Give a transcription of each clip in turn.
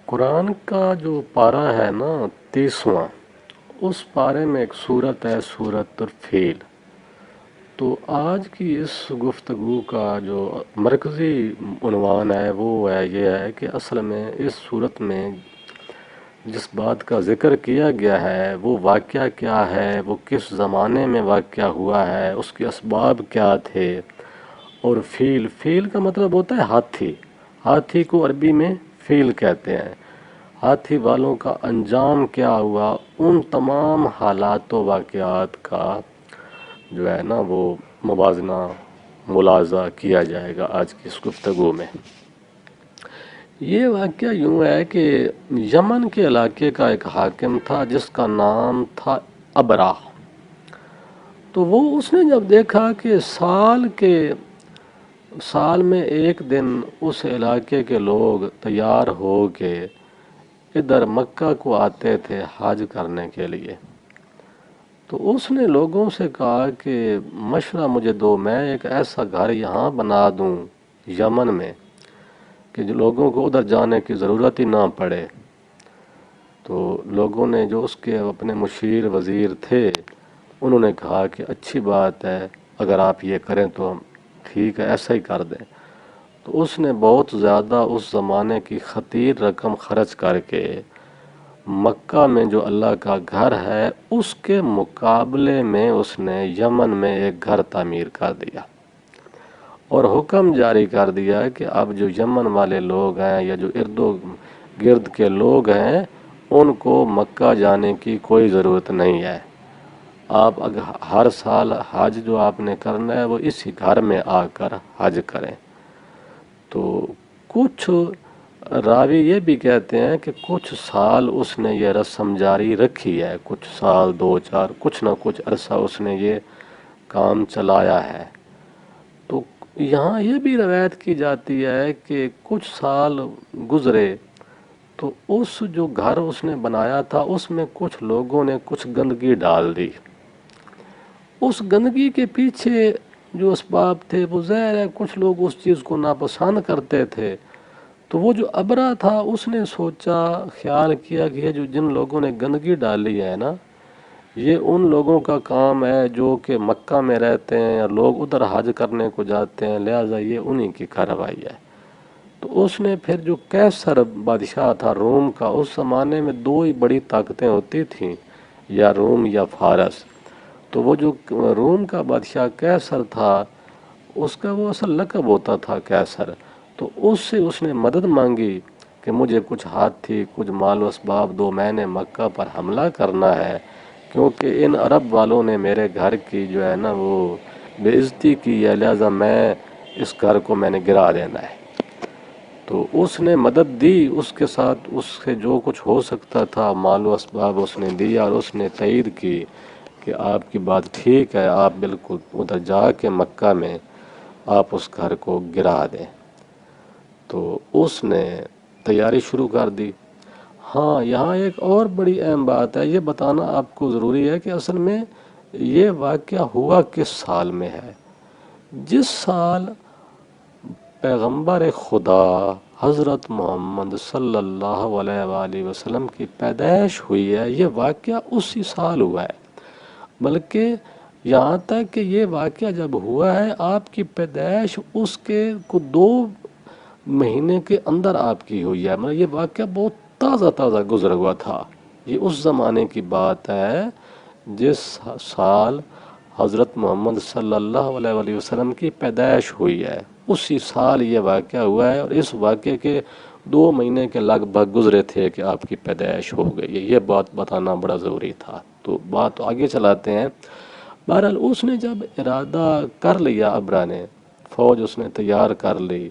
قرآن کا جو پارہ ہے نا 30واں، اس پارے میں ایک صورت ہے، صورت الفیل۔ تو آج کی اس گفتگو کا جو مرکزی عنوان ہے وہ یہ ہے کہ اصل میں اس صورت میں جس بات کا ذکر کیا گیا ہے وہ واقعہ کیا ہے، وہ کس زمانے میں واقعہ ہوا ہے، اس کے اسباب کیا تھے۔ اور فیل کا مطلب ہوتا ہے ہاتھی۔ ہاتھی کو عربی میں فیل کہتے ہیں۔ ہاتھی والوں کا انجام کیا ہوا، ان تمام حالات و واقعات کا جو ہے نا وہ موازنہ ملاحظہ کیا جائے گا آج کی اس گفتگو میں۔ یہ واقعہ یوں ہے کہ یمن کے علاقے کا ایک حاکم تھا جس کا نام تھا ابرا۔ تو وہ اس نے جب دیکھا کہ سال میں ایک دن اس علاقے کے لوگ تیار ہو کے ادھر مکہ کو آتے تھے حج کرنے کے لیے، تو اس نے لوگوں سے کہا کہ مشورہ مجھے دو، میں ایک ایسا گھر یہاں بنا دوں یمن میں کہ جو لوگوں کو ادھر جانے کی ضرورت ہی نہ پڑے۔ تو لوگوں نے جو اس کے اپنے مشیر وزیر تھے انہوں نے کہا کہ اچھی بات ہے، اگر آپ یہ کریں تو ٹھیک ہے، ایسا ہی کر دیں۔ تو اس نے بہت زیادہ اس زمانے کی خطیر رقم خرچ کر کے مکہ میں جو اللہ کا گھر ہے اس کے مقابلے میں اس نے یمن میں ایک گھر تعمیر کر دیا اور حکم جاری کر دیا کہ اب جو یمن والے لوگ ہیں یا جو ارد و گرد کے لوگ ہیں ان کو مکہ جانے کی کوئی ضرورت نہیں ہے، آپ ہر سال حج جو آپ نے کرنا ہے وہ اسی گھر میں آ کر حج کریں۔ تو کچھ راوی یہ بھی کہتے ہیں کہ کچھ سال اس نے یہ رسم جاری رکھی ہے، کچھ سال، دو چار، کچھ نہ کچھ عرصہ اس نے یہ کام چلایا ہے۔ تو یہاں یہ بھی روایت کی جاتی ہے کہ کچھ سال گزرے تو اس جو گھر اس نے بنایا تھا اس میں کچھ لوگوں نے کچھ گندگی ڈال دی۔ اس گندگی کے پیچھے جو اسباب تھے وہ ظاہر ہے کچھ لوگ اس چیز کو ناپسند کرتے تھے۔ تو وہ جو ابرا تھا اس نے سوچا، خیال کیا کہ یہ جو جن لوگوں نے گندگی ڈالی ہے نا یہ ان لوگوں کا کام ہے جو کہ مکہ میں رہتے ہیں یا لوگ ادھر حج کرنے کو جاتے ہیں، لہٰذا یہ انہی کی کارروائی ہے۔ تو اس نے پھر جو قیصر بادشاہ تھا روم کا، اس زمانے میں دو ہی بڑی طاقتیں ہوتی تھیں، یا روم یا فارس۔ تو وہ جو روم کا بادشاہ قیصر تھا اس کا وہ اصل لقب ہوتا تھا قیصر۔ تو اس سے اس نے مدد مانگی کہ مجھے کچھ ہاتھی، کچھ مال و اسباب دو، میں نے مکہ پر حملہ کرنا ہے، کیونکہ ان عرب والوں نے میرے گھر کی جو ہے نا وہ بے عزتی کی ہے، لہٰذا میں اس گھر کو میں نے گرا دینا ہے۔ تو اس نے مدد دی، اس کے ساتھ اس سے جو کچھ ہو سکتا تھا مال و اسباب اس نے دیا، اور اس نے تائید کی کہ آپ کی بات ٹھیک ہے، آپ بالکل ادھر جا کے مکہ میں آپ اس گھر کو گرا دیں۔ تو اس نے تیاری شروع کر دی۔ ہاں، یہاں ایک اور بڑی اہم بات ہے، یہ بتانا آپ کو ضروری ہے کہ اصل میں یہ واقعہ ہوا کس سال میں ہے۔ جس سال پیغمبر خدا حضرت محمد صلی اللہ علیہ وآلہ وسلم کی پیدائش ہوئی ہے، یہ واقعہ اسی سال ہوا ہے۔ بلکہ یہاں تک کہ یہ واقعہ جب ہوا ہے آپ کی پیدائش اس کے کو 2 مہینے کے اندر آپ کی ہوئی ہے، مطلب یہ واقعہ بہت تازہ گزر ہوا تھا۔ یہ اس زمانے کی بات ہے جس سال حضرت محمد صلی اللہ علیہ وآلہ وسلم کی پیدائش ہوئی ہے، اسی سال یہ واقعہ ہوا ہے، اور اس واقعے کے 2 مہینے کے لگ بھگ گزرے تھے کہ آپ کی پیدائش ہو گئی ہے۔ یہ بات بتانا بڑا ضروری تھا۔ تو بات آگے چلاتے ہیں۔ بہرحال اس نے جب ارادہ کر لیا، ابرا نے فوج اس نے تیار کر لی،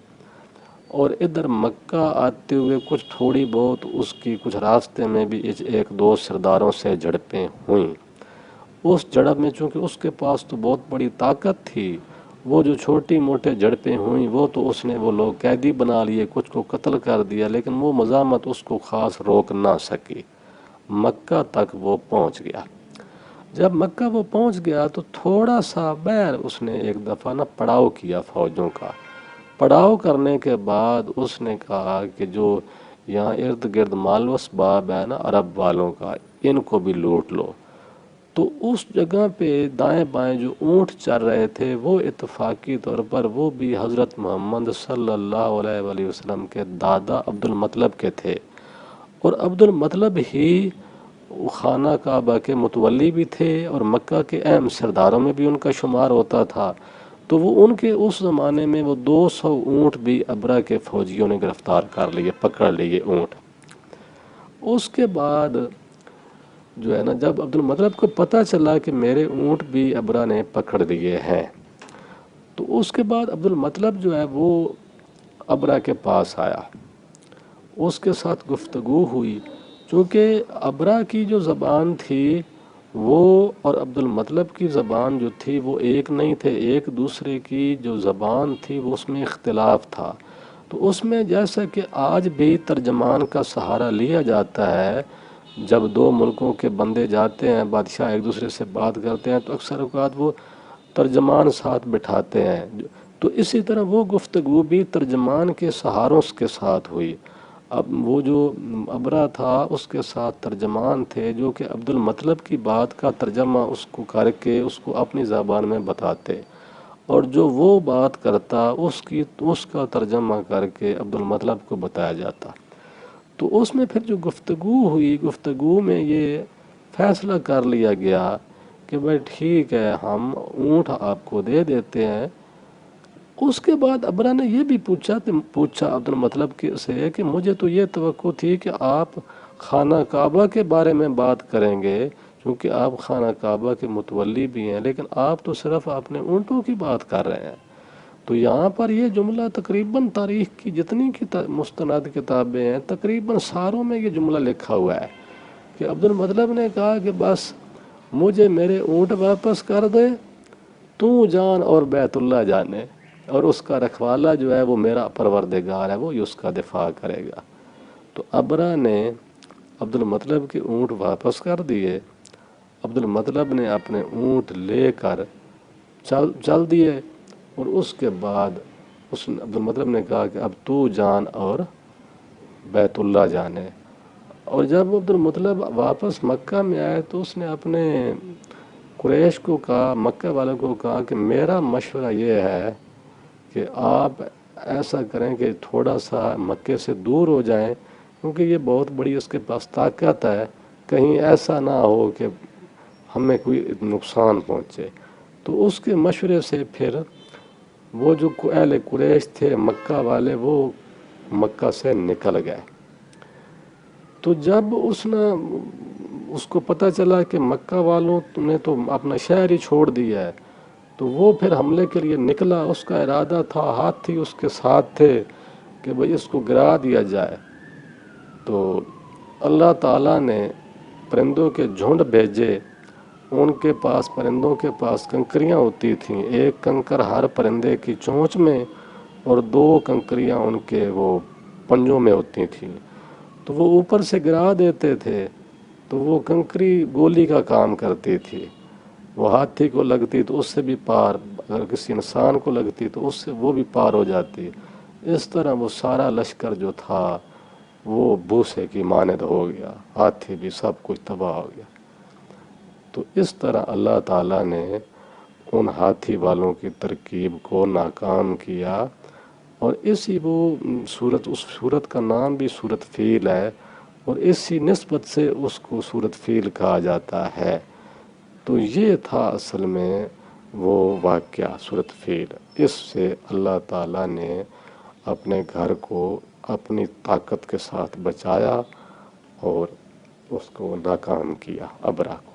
اور ادھر مکہ آتے ہوئے کچھ تھوڑی بہت اس کی کچھ راستے میں بھی ایک دو سرداروں سے جھڑپیں ہوئیں۔ اس جھڑپ میں چونکہ اس کے پاس تو بہت بڑی طاقت تھی، وہ جو چھوٹی موٹے جھڑپیں ہوئیں وہ تو اس نے وہ لوگ قیدی بنا لیے، کچھ کو قتل کر دیا، لیکن وہ مزاحمت اس کو خاص روک نہ سکی۔ مکہ تک وہ پہنچ گیا۔ جب مکہ وہ پہنچ گیا تو تھوڑا سا اس نے ایک دفعہ پڑاؤ کیا فوجوں کا۔ پڑاؤ کرنے کے بعد اس نے کہا کہ جو یہاں ارد گرد مال و اسباب ہے نا عرب والوں کا، ان کو بھی لوٹ لو۔ تو اس جگہ پہ دائیں بائیں جو اونٹ چل رہے تھے وہ اتفاقی طور پر وہ بھی حضرت محمد صلی اللہ علیہ وآلہ وسلم کے دادا عبد المطلب کے تھے، اور عبد المطلب ہی خانہ کعبہ کے متولی بھی تھے اور مکہ کے اہم سرداروں میں بھی ان کا شمار ہوتا تھا۔ تو وہ ان کے اس زمانے میں وہ 200 اونٹ بھی ابرہ کے فوجیوں نے گرفتار کر لیے، پکڑ لیے اونٹ۔ اس کے بعد جو ہے نا جب عبد المطلب کو پتہ چلا کہ میرے اونٹ بھی ابرہ نے پکڑ لیے ہیں، تو اس کے بعد عبد المطلب جو ہے وہ ابرہ کے پاس آیا، اس کے ساتھ گفتگو ہوئی، چونکہ ابرہ کی جو زبان تھی وہ اور عبد المطلب کی زبان جو تھی وہ ایک نہیں تھے، ایک دوسرے کی جو زبان تھی وہ اس میں اختلاف تھا۔ تو اس میں جیسا کہ آج بھی ترجمان کا سہارا لیا جاتا ہے، جب دو ملکوں کے بندے جاتے ہیں، بادشاہ ایک دوسرے سے بات کرتے ہیں تو اکثر اوقات وہ ترجمان ساتھ بٹھاتے ہیں، تو اسی طرح وہ گفتگو بھی ترجمان کے سہاروں کے ساتھ ہوئی۔ اب وہ جو ابرہ تھا اس کے ساتھ ترجمان تھے جو کہ عبد المطلب کی بات کا ترجمہ اس کو کر کے اس کو اپنی زبان میں بتاتے، اور جو وہ بات کرتا اس کا ترجمہ کر کے عبد المطلب کو بتایا جاتا۔ تو اس میں پھر جو گفتگو ہوئی، گفتگو میں یہ فیصلہ کر لیا گیا کہ بھائی ٹھیک ہے ہم اونٹ آپ کو دے دیتے ہیں۔ اس کے بعد ابرہ نے یہ بھی پوچھا عبد المطلب سے کہ مجھے تو یہ توقع تھی کہ آپ خانہ کعبہ کے بارے میں بات کریں گے، کیونکہ آپ خانہ کعبہ کے متولی بھی ہیں، لیکن آپ تو صرف اپنے اونٹوں کی بات کر رہے ہیں۔ تو یہاں پر یہ جملہ تقریباً تاریخ کی جتنی مستند کتابیں ہیں تقریباً ساروں میں یہ جملہ لکھا ہوا ہے کہ عبد المطلب نے کہا کہ بس مجھے میرے اونٹ واپس کر دے، تو جان اور بیت اللہ جانے، اور اس کا رکھوالا جو ہے وہ میرا پروردگار ہے، وہ اس کا دفاع کرے گا۔ تو ابرہ نے عبد المطلب کے اونٹ واپس کر دیے، عبد المطلب نے اپنے اونٹ لے کر چل دیے، اور اس کے بعد عبد المطلب نے کہا کہ اب تو جان اور بیت اللہ جانے۔ اور جب عبد المطلب واپس مکہ میں آئے تو اس نے اپنے قریش کو کہا، مکہ والوں کو کہا کہ میرا مشورہ یہ ہے کہ آپ ایسا کریں کہ تھوڑا سا مکے سے دور ہو جائیں، کیونکہ یہ بہت بڑی اس کے پاس طاقت ہے، کہیں ایسا نہ ہو کہ ہمیں کوئی نقصان پہنچے۔ تو اس کے مشورے سے پھر وہ جو اہل قریش تھے مکہ والے وہ مکہ سے نکل گئے۔ تو جب اس کو پتہ چلا کہ مکہ والوں نے تو اپنا شہر ہی چھوڑ دیا ہے، تو وہ پھر حملے کے لیے نکلا۔ اس کا ارادہ تھا، ہاتھی اس کے ساتھ تھے کہ بھئی اس کو گرا دیا جائے۔ تو اللہ تعالیٰ نے پرندوں کے جھنڈ بھیجے، ان کے پاس پرندوں کے پاس کنکریاں ہوتی تھیں، ایک کنکر ہر پرندے کی چونچ میں اور 2 کنکریاں ان کے وہ پنجوں میں ہوتی تھیں، تو وہ اوپر سے گرا دیتے تھے، تو وہ کنکری گولی کا کام کرتی تھی، وہ ہاتھی کو لگتی تو اس سے بھی پار، اگر کسی انسان کو لگتی تو اس سے وہ بھی پار ہو جاتی۔ اس طرح وہ سارا لشکر جو تھا وہ بوسے کی مانند ہو گیا، ہاتھی بھی سب کچھ تباہ ہو گیا۔ تو اس طرح اللہ تعالیٰ نے ان ہاتھی والوں کی ترکیب کو ناکام کیا، اور اسی اس صورت کا نام بھی سورۃ فیل ہے، اور اسی نسبت سے اس کو سورۃ فیل کہا جاتا ہے۔ تو یہ تھا اصل میں وہ واقعہ سورۃ فیل۔ اس سے اللہ تعالیٰ نے اپنے گھر کو اپنی طاقت کے ساتھ بچایا اور اس کو ناکام کیا، ابرہ کو۔